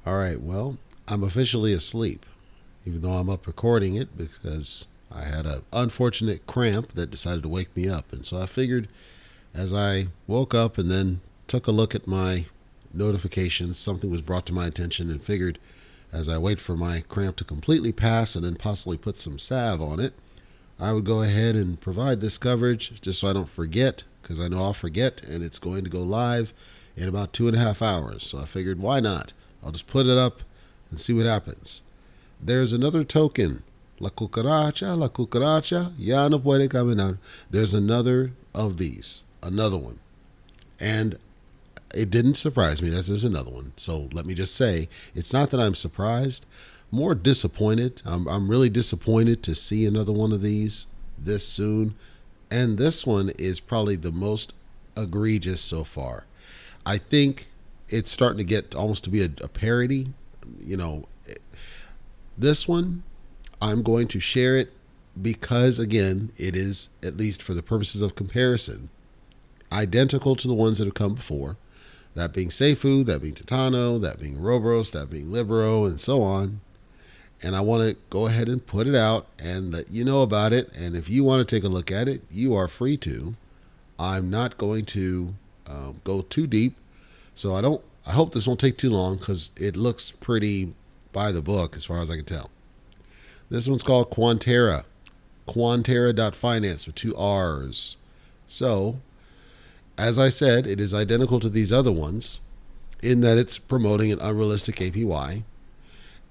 All right, well, I'm officially asleep, even though I'm up recording it because I had an unfortunate cramp that decided to wake me up. And so I figured as I woke up and then took a look at my notifications, something was brought to my attention, and figured as I wait for my cramp to completely pass and then possibly put some salve on it, I would go ahead and provide this coverage just so I don't forget, because I know I'll forget, and it's going to go live in about 2.5 hours. So I figured, why not? I'll just put it up and see what happens. There's another token. La cucaracha, ya no puede caminar. There's another of these, another one. And it didn't surprise me that there's another one. So let me just say, it's not that I'm surprised, more disappointed. I'm really disappointed to see another one of these this soon. And this one is probably the most egregious so far. I think it's starting to get almost to be a parody. This one, I'm going to share it because, again, it is, at least for the purposes of comparison, identical to the ones that have come before. That being Seifu, that being Titano, that being Robros, that being Libero, and so on. And I want to go ahead and put it out and let you know about it. And if you want to take a look at it, you are free to. I'm not going to go too deep. So I hope this won't take too long because it looks pretty by the book as far as I can tell. This one's called Quanterra. Quanterra.finance with 2 R's. So, as I said, it is identical to these other ones in that it's promoting an unrealistic APY.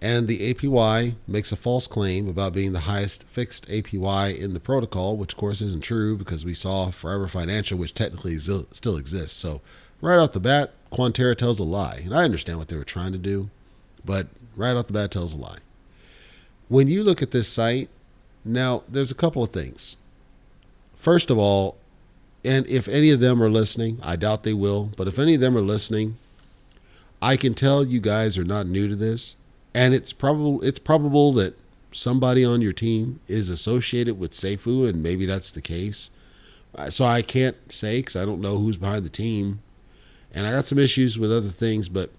And the APY makes a false claim about being the highest fixed APY in the protocol, which of course isn't true because we saw Forever Financial, which technically still exists. So right off the bat, Quanterra tells a lie. And I understand what they were trying to do, but right off the bat tells a lie. When you look at this site, now there's a couple of things. First of all, and if any of them are listening, I doubt they will, but if any of them are listening, I can tell you guys are not new to this. And it's probable that somebody on your team is associated with Seifu, and maybe that's the case. So I can't say because I don't know who's behind the team. And I got some issues with other things, but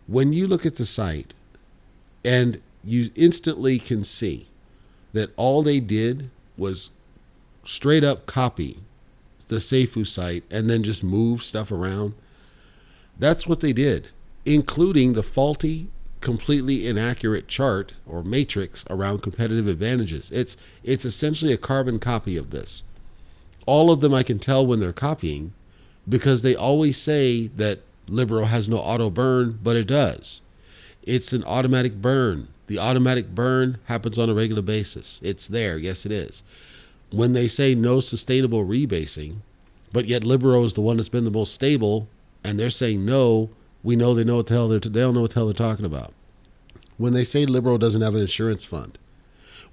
when you look at the site and you instantly can see that all they did was straight up copy the Seifu site and then just move stuff around. That's what they did, including the faulty, completely inaccurate chart or matrix around competitive advantages. It's essentially a carbon copy of this. All of them I can tell when they're copying because they always say that Libero has no auto burn, but it does. It's an automatic burn. The automatic burn happens on a regular basis. It's there. Yes, it is. When they say no sustainable rebasing, but yet Libero is the one that's been the most stable, and they're saying no, we know they don't know what the hell they're talking about. When they say Libero doesn't have an insurance fund,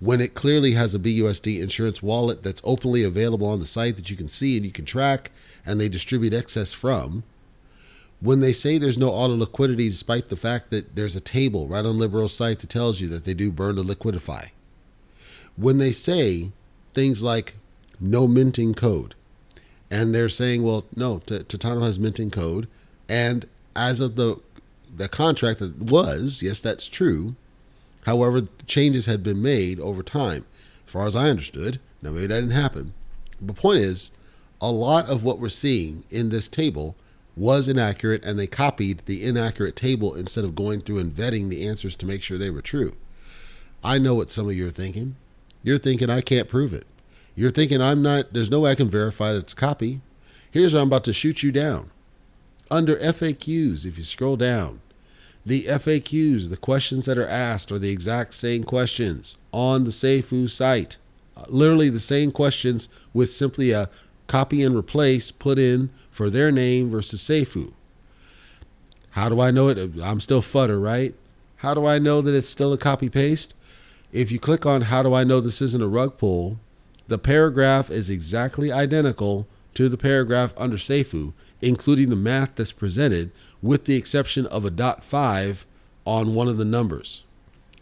when it clearly has a BUSD insurance wallet that's openly available on the site that you can see and you can track, and they distribute excess from. When they say there's no auto liquidity, despite the fact that there's a table right on Libero's site that tells you that they do burn to liquidify. When they say things like no minting code, and they're saying, well, no, Titano has minting code, and as of the contract that was, yes, that's true. However, changes had been made over time, as far as I understood. Now, maybe that didn't happen. The point is, a lot of what we're seeing in this table was inaccurate, and they copied the inaccurate table instead of going through and vetting the answers to make sure they were true. I know what some of you are thinking. You're thinking, I can't prove it. You're thinking, there's no way I can verify that it's a copy. Here's where I'm about to shoot you down. Under FAQs, if you scroll down, the FAQs, the questions that are asked, are the exact same questions on the Seifu site. Literally the same questions with simply a copy and replace put in for their name versus Seifu. How do I know it? I'm still Futter, right? How do I know that it's still a copy paste? If you click on how do I know this isn't a rug pull, the paragraph is exactly identical to the paragraph under Seifu, including the math that's presented, with the exception of a .5 on one of the numbers.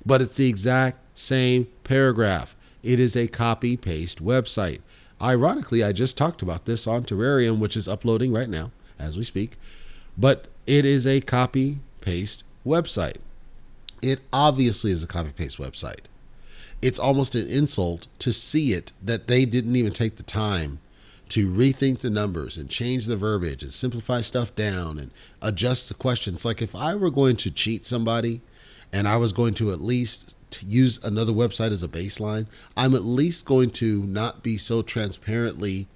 But it's the exact same paragraph. It is a copy-paste website. Ironically, I just talked about this on Terrarium, which is uploading right now as we speak. But it is a copy-paste website. It obviously is a copy-paste website. It's almost an insult to see it that they didn't even take the time to rethink the numbers and change the verbiage and simplify stuff down and adjust the questions. Like if I were going to cheat somebody and I was going to at least use another website as a baseline, I'm at least going to not be so transparently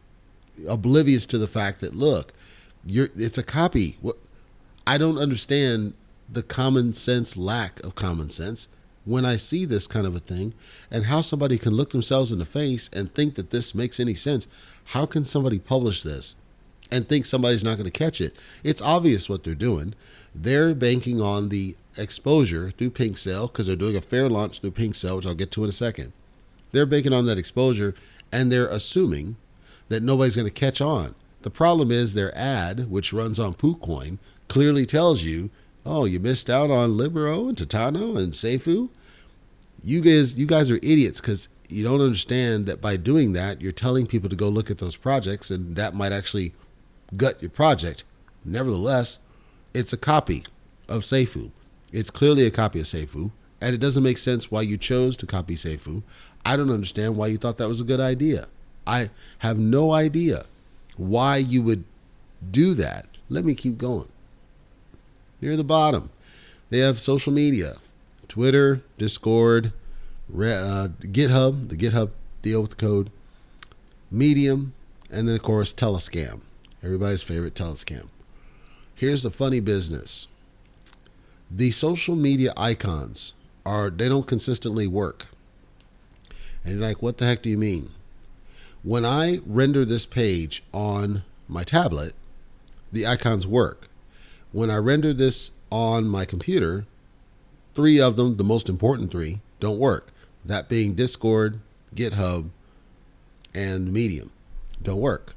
oblivious to the fact that, look, it's a copy. I don't understand the common sense lack of common sense when I see this kind of a thing, and how somebody can look themselves in the face and think that this makes any sense. How can somebody publish this and think somebody's not going to catch it? It's obvious what they're doing. They're banking on the exposure through Pink Sale because they're doing a fair launch through Pink Sale, which I'll get to in a second. They're banking on that exposure, and they're assuming that nobody's going to catch on. The problem is their ad, which runs on PooCoin, clearly tells you, oh, you missed out on Libero and Titano and Seifu. You guys are idiots because you don't understand that by doing that, you're telling people to go look at those projects, and that might actually gut your project. Nevertheless, it's a copy of Seifu. It's clearly a copy of Seifu, and it doesn't make sense why you chose to copy Seifu. I don't understand why you thought that was a good idea. I have no idea why you would do that. Let me keep going. Near the bottom, they have social media, Twitter, Discord, GitHub, the GitHub deal with the code, Medium, and then, of course, Telescam, everybody's favorite Telescam. Here's the funny business. The social media icons they don't consistently work. And you're like, what the heck do you mean? When I render this page on my tablet, the icons work. When I render this on my computer, 3 of them, the most important 3, don't work. That being Discord, GitHub, and Medium. Don't work.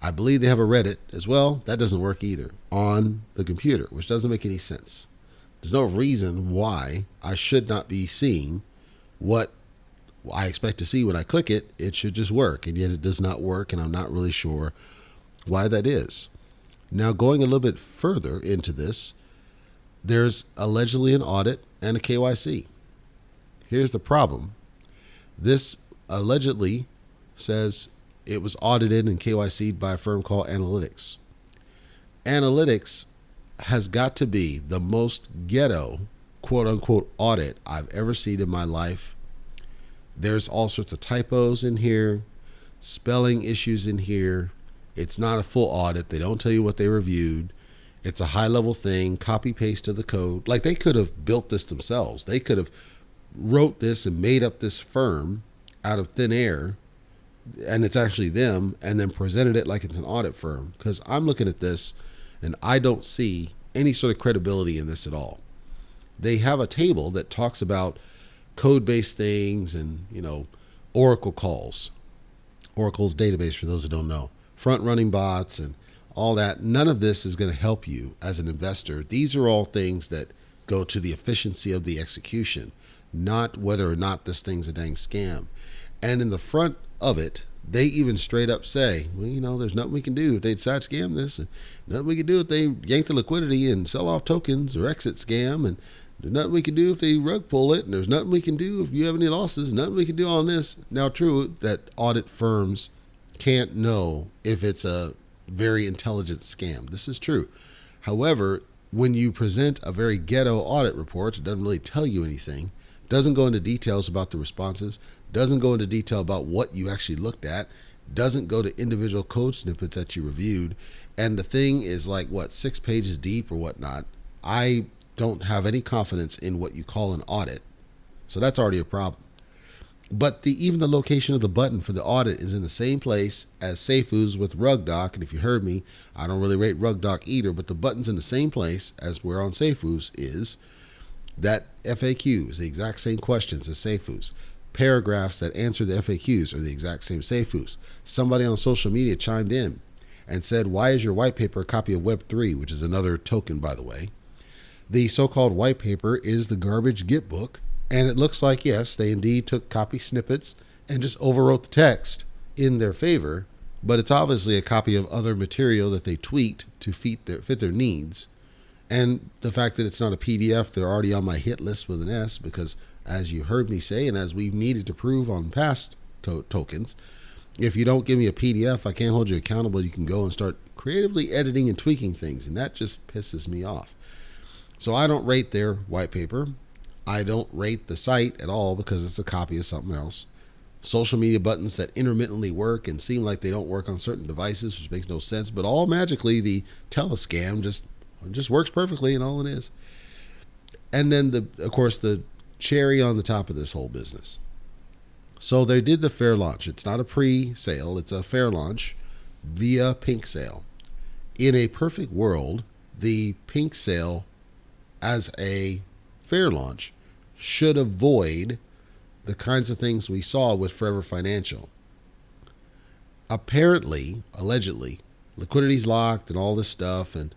I believe they have a Reddit as well. That doesn't work either on the computer, which doesn't make any sense. There's no reason why I should not be seeing what I expect to see when I click it. It should just work, and yet it does not work, and I'm not really sure why that is. Now, going a little bit further into this, there's allegedly an audit and a KYC. Here's the problem. This allegedly says it was audited and KYC'd by a firm called Analytics. Analytics has got to be the most ghetto, quote unquote, audit I've ever seen in my life. There's all sorts of typos in here, spelling issues in here. It's not a full audit. They don't tell you what they reviewed. It's a high-level thing, copy-paste to the code. Like, they could have built this themselves. They could have wrote this and made up this firm out of thin air, and it's actually them, and then presented it like it's an audit firm. Because I'm looking at this, and I don't see any sort of credibility in this at all. They have a table that talks about code-based things and, Oracle calls. Oracle's database, for those who don't know. Front-running bots and all that. None of this is going to help you as an investor. These are all things that go to the efficiency of the execution, not whether or not this thing's a dang scam. And in the front of it, they even straight up say, well, there's nothing we can do if they decide to scam this. And nothing we can do if they yank the liquidity and sell off tokens or exit scam. And there's nothing we can do if they rug pull it. And there's nothing we can do if you have any losses. Nothing we can do on this. Now, true that audit firms can't know if it's a very intelligent scam. This is true. However, when you present a very ghetto audit report, it doesn't really tell you anything, doesn't go into details about the responses, doesn't go into detail about what you actually looked at, doesn't go to individual code snippets that you reviewed, and the thing is 6 pages deep or whatnot. I don't have any confidence in what you call an audit. So that's already a problem. But even the location of the button for the audit is in the same place as Seifu's with RugDoc. And if you heard me, I don't really rate RugDoc either, but the button's in the same place as where on Seifu's is. That FAQ is the exact same questions as Seifu's. Paragraphs that answer the FAQs are the exact same Seifu's. Somebody on social media chimed in and said, why is your white paper a copy of Web3, which is another token, by the way? The so-called white paper is the garbage Git book. And it looks like, yes, they indeed took copy snippets and just overwrote the text in their favor, but it's obviously a copy of other material that they tweaked to fit their needs. And the fact that it's not a PDF, they're already on my hit list with an S because, as you heard me say, and as we've needed to prove on past tokens, if you don't give me a PDF, I can't hold you accountable. You can go and start creatively editing and tweaking things, and that just pisses me off. So I don't rate their white paper. I don't rate the site at all because it's a copy of something else. Social media buttons that intermittently work and seem like they don't work on certain devices, which makes no sense, but all magically the telescam just works perfectly, and all it is. And then, of course, the cherry on the top of this whole business. So they did the fair launch. It's not a pre-sale. It's a fair launch via pink sale. In a perfect world, the pink sale as a fair launch should avoid the kinds of things we saw with Forever Financial. Apparently, allegedly, liquidity's locked and all this stuff, and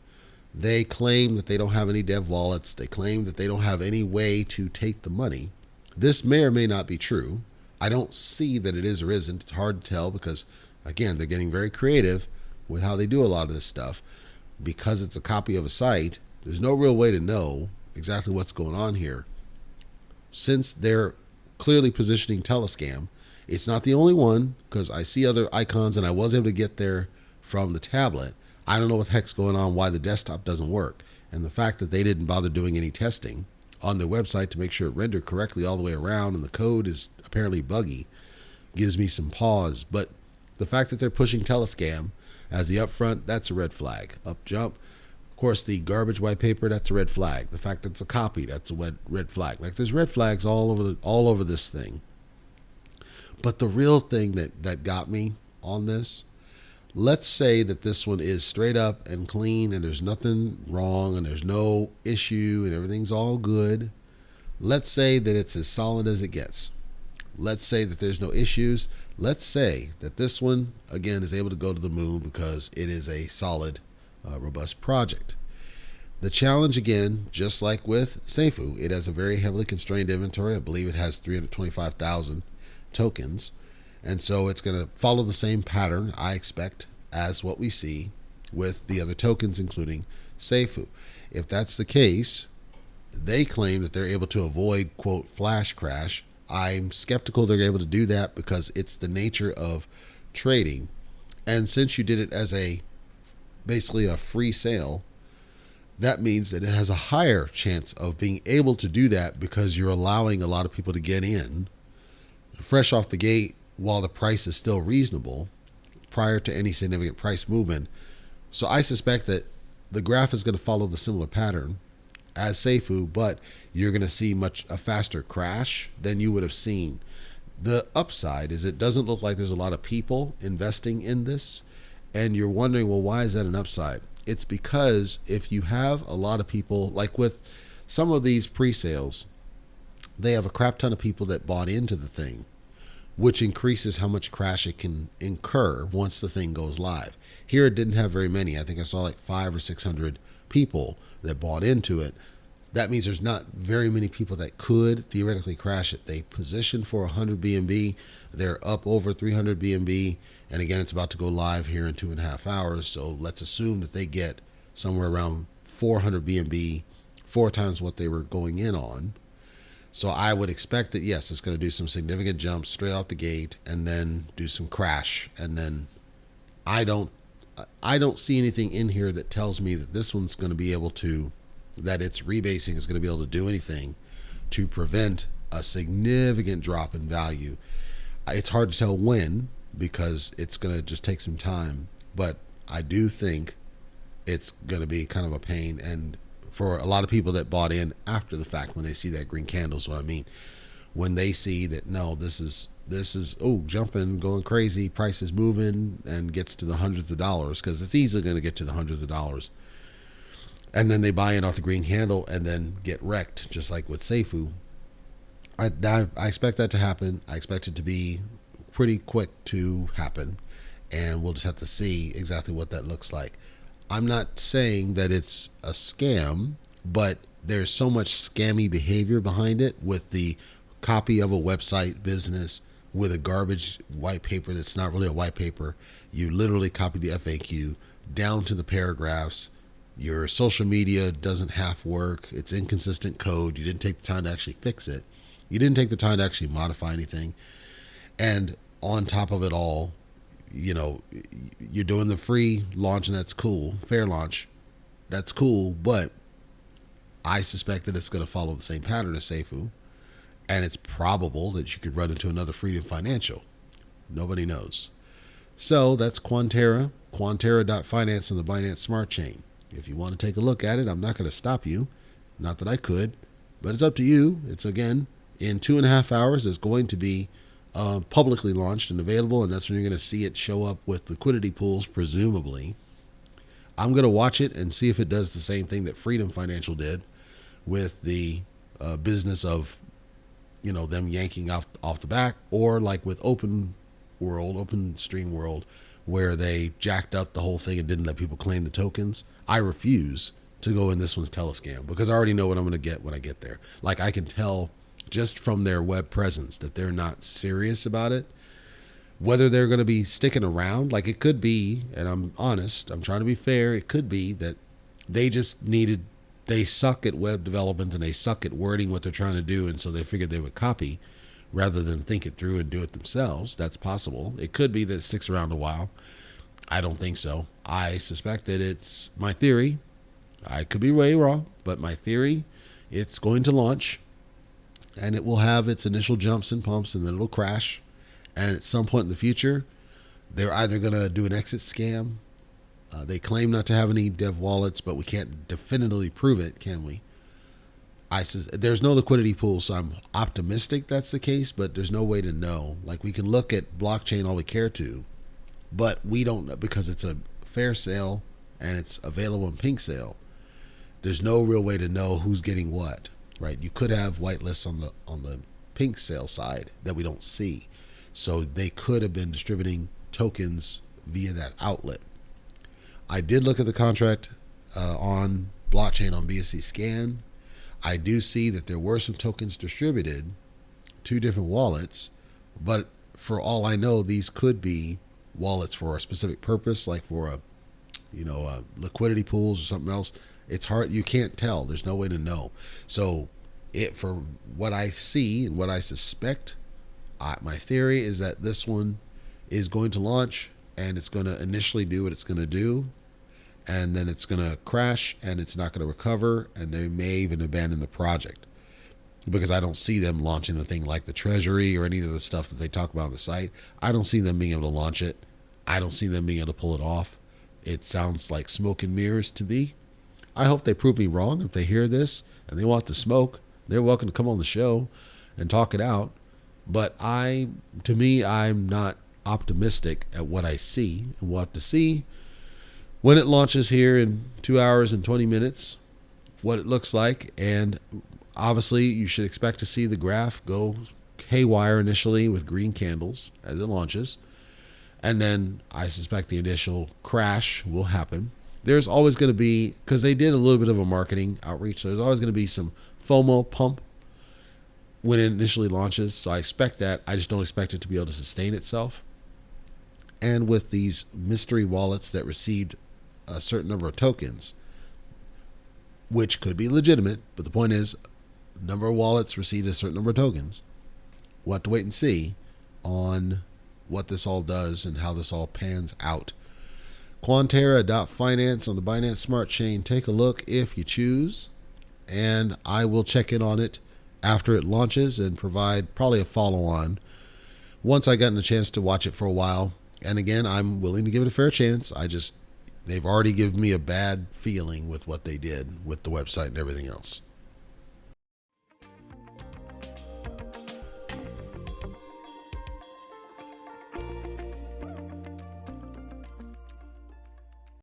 they claim that they don't have any dev wallets. They claim that they don't have any way to take the money. This may or may not be true. I don't see that it is or isn't. It's hard to tell because, again, they're getting very creative with how they do a lot of this stuff. Because it's a copy of a site, there's no real way to know exactly what's going on here. Since they're clearly positioning Telescam, it's not the only one because I see other icons and I was able to get there from the tablet. I don't know what the heck's going on, why the desktop doesn't work. And the fact that they didn't bother doing any testing on their website to make sure it rendered correctly all the way around and the code is apparently buggy gives me some pause. But the fact that they're pushing Telescam as the upfront, that's a red flag. Up jump. Of course, the garbage white paper, that's a red flag. The fact that it's a copy, that's a red flag. Like there's red flags all over this thing. But the real thing that got me on this, let's say that this one is straight up and clean and there's nothing wrong and there's no issue and everything's all good. Let's say that it's as solid as it gets. Let's say that there's no issues. Let's say that this one, again, is able to go to the moon because it is a solid, robust project. The challenge, again, just like with Seifu, it has a very heavily constrained inventory. I believe it has 325,000 tokens. And so it's going to follow the same pattern, I expect, as what we see with the other tokens, including Seifu. If that's the case, they claim that they're able to avoid, quote, flash crash. I'm skeptical they're able to do that because it's the nature of trading. And since you did it as basically a free sale, that means that it has a higher chance of being able to do that because you're allowing a lot of people to get in fresh off the gate while the price is still reasonable prior to any significant price movement. So I suspect that the graph is going to follow the similar pattern as Seifu, but you're going to see a faster crash than you would have seen. The upside is it doesn't look like there's a lot of people investing in this, and you're wondering, well, why is that an upside? It's because if you have a lot of people, like with some of these pre-sales, they have a crap ton of people that bought into the thing, which increases how much crash it can incur once the thing goes live. Here it didn't have very many. I think I saw like 500 or 600 people that bought into it. That means there's not very many people that could theoretically crash it. They positioned for 100 BNB. They're up over 300 BNB. And again, it's about to go live here in 2.5 hours. So let's assume that they get somewhere around 400 BNB, 4 times what they were going in on. So I would expect that, yes, it's going to do some significant jumps straight out the gate and then do some crash. And then I don't see anything in here that tells me that this one's going to be able to, that its rebasing is going to be able to do anything to prevent a significant drop in value. It's hard to tell when because it's going to just take some time. But I do think it's going to be kind of a pain. And for a lot of people that bought in after the fact, when they see that green candle is what I mean. When they see that, no, this is jumping, going crazy, price is moving, and gets to the hundreds of dollars, because it's easily going to get to the hundreds of dollars. And then they buy in off the green candle and then get wrecked, just like with Seifu. I expect that to happen. I expect it to be pretty quick to happen, and we'll just have to see exactly what that looks like. I'm not saying that it's a scam, but there's so much scammy behavior behind it with the copy of a website business with a garbage white paper that's not really a white paper. You literally copy the FAQ down to the paragraphs, Your social media doesn't half work. It's inconsistent code. You didn't take the time to actually fix it. You didn't take the time to actually modify anything. And on top of it all, you're doing the free launch, and that's cool. Fair launch. That's cool. But I suspect that it's going to follow the same pattern as Seifu. And it's probable that you could run into another Freedom Financial. Nobody knows. So that's Quanterra, Quanterra.finance on the Binance Smart Chain. If you want to take a look at it, I'm not going to stop you. Not that I could, but it's up to you. It's, again, in 2.5 hours, it's going to be publicly launched and available, and that's when you're going to see it show up with liquidity pools, presumably. I'm going to watch it and see if it does the same thing that Freedom Financial did with the business of, them yanking off the back, or like with Open Stream World, where they jacked up the whole thing and didn't let people claim the tokens. I refuse to go in this one's telescam because I already know what I'm going to get when I get there. Like, I can tell just from their web presence that they're not serious about it. Whether they're going to be sticking around, like, it could be, and I'm honest, I'm trying to be fair, it could be that they suck at web development and they suck at wording what they're trying to do, and so they figured they would copy rather than think it through and do it themselves. That's possible. It could be that it sticks around a while. I don't think so. I suspect that it's my theory. I could be way wrong, but my theory, it's going to launch and it will have its initial jumps and pumps, and then it'll crash. And at some point in the future, they're either going to do an exit scam. They claim not to have any dev wallets, but we can't definitively prove it, can we? There's no liquidity pool, so I'm optimistic that's the case, but there's no way to know. Like, we can look at blockchain all we care to, but we don't know because it's a fair sale and it's available in pink sale. There's no real way to know who's getting what, right? You could have whitelists on the pink sale side that we don't see. So they could have been distributing tokens via that outlet. I did look at the contract on blockchain on BSC Scan. I do see that there were some tokens distributed to different wallets, but for all I know, these could be wallets for a specific purpose, like for a liquidity pools or something else. It's hard. You can't tell. There's no way to know. So for what I see and what I suspect, my theory is that this one is going to launch and it's going to initially do what it's going to do, and then it's going to crash and it's not going to recover, and they may even abandon the project because I don't see them launching the thing like the treasury or any of the stuff that they talk about on the site. I don't see them being able to launch it. I don't see them being able to pull it off. It sounds like smoke and mirrors to me. I hope they prove me wrong. If they hear this and they want the smoke, they're welcome to come on the show and talk it out. But I'm not optimistic at what I see, and we'll have to see when it launches here in 2 hours and 20 minutes, what it looks like. And obviously you should expect to see the graph go haywire initially with green candles as it launches. And then I suspect the initial crash will happen. There's always going to be, because they did a little bit of a marketing outreach, so there's always going to be some FOMO pump when it initially launches. So I expect that. I just don't expect it to be able to sustain itself. And with these mystery wallets that received a certain number of tokens, which could be legitimate, but the point is, number of wallets received a certain number of tokens. We'll have to wait and see on what this all does and how this all pans out. Quanterra.finance on the Binance Smart Chain. Take a look if you choose, and I will check in on it after it launches and provide probably a follow-on once I gotten a chance to watch it for a while. And again, I'm willing to give it a fair chance. They've already given me a bad feeling with what they did with the website and everything else.